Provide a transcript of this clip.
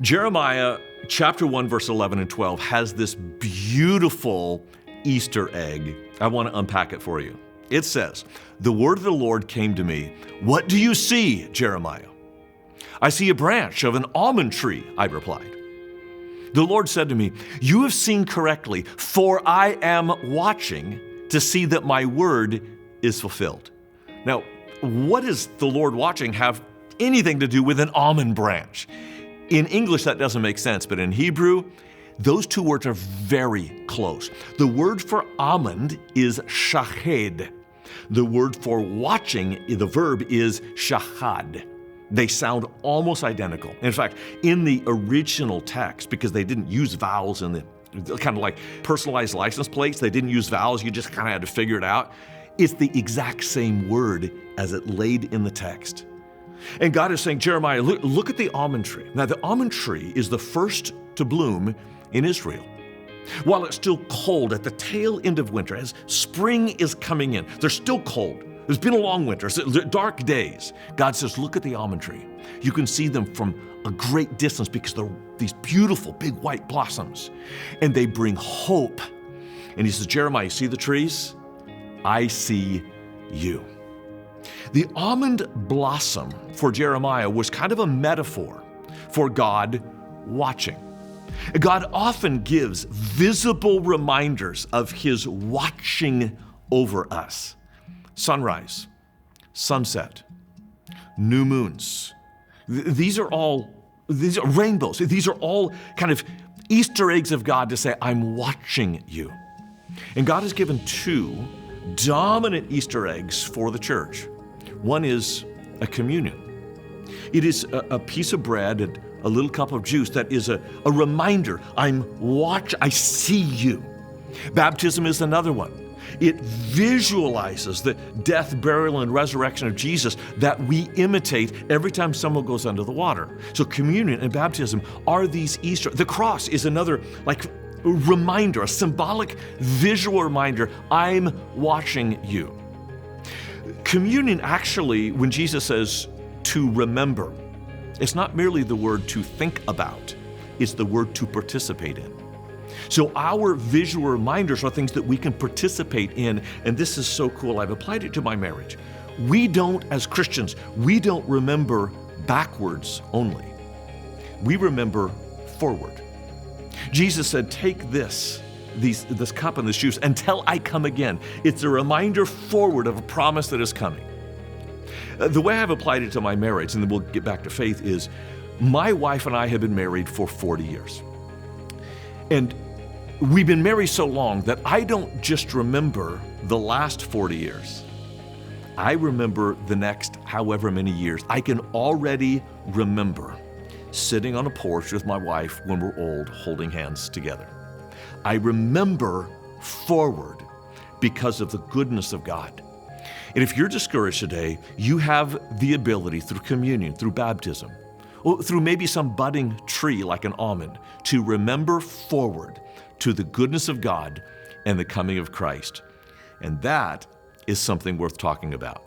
Jeremiah chapter 1, verse 11 and 12 has this beautiful Easter egg. I want to unpack it for you. It says, "The word of the Lord came to me. What do you see, Jeremiah?" "I see a branch of an almond tree," I replied. "The Lord said to me, you have seen correctly, for I am watching to see that my word is fulfilled." Now, what does the Lord watching have anything to do with an almond branch? In English, that doesn't make sense, but in Hebrew, those two words are very close. The word for almond is shahed. The word for watching, the verb is shahad. They sound almost identical. In fact, in the original text, because they didn't use vowels in the kind of like personalized license plates, they didn't use vowels, you just kind of had to figure it out. It's the exact same word as it laid in the text. And God is saying, Jeremiah, look at the almond tree. Now, the almond tree is the first to bloom in Israel. While it's still cold at the tail end of winter, as spring is coming in, they're still cold. There's been a long winter, dark days. God says, look at the almond tree. You can see them from a great distance because they're these beautiful big white blossoms. And they bring hope. And he says, Jeremiah, see the trees? I see you. The almond blossom for Jeremiah was kind of a metaphor for God watching. God often gives visible reminders of his watching over us. Sunrise, sunset, new moons. These are rainbows. These are all kind of Easter eggs of God to say, I'm watching you. And God has given two dominant Easter eggs for the church. One is a communion. It is a piece of bread and a little cup of juice that is a reminder, I see you. Baptism is another one. It visualizes the death, burial, and resurrection of Jesus that we imitate every time someone goes under the water. So communion and baptism are these Easter. The cross is another reminder, a symbolic visual reminder, I'm watching you. Communion actually, when Jesus says to remember, it's not merely the word to think about, it's the word to participate in. So our visual reminders are things that we can participate in, and this is so cool. I've applied it to my marriage. We don't, as Christians, we don't remember backwards only. We remember forward. Jesus said, take this cup and this juice until I come again. It's a reminder forward of a promise that is coming. The way I've applied it to my marriage, and then we'll get back to faith, is my wife and I have been married for 40 years. And we've been married so long that I don't just remember the last 40 years. I remember the next however many years. I can already remember sitting on a porch with my wife when we're old, holding hands together. I remember forward because of the goodness of God. And if you're discouraged today, you have the ability through communion, through baptism, or through maybe some budding tree like an almond, to remember forward to the goodness of God and the coming of Christ. And that is something worth talking about.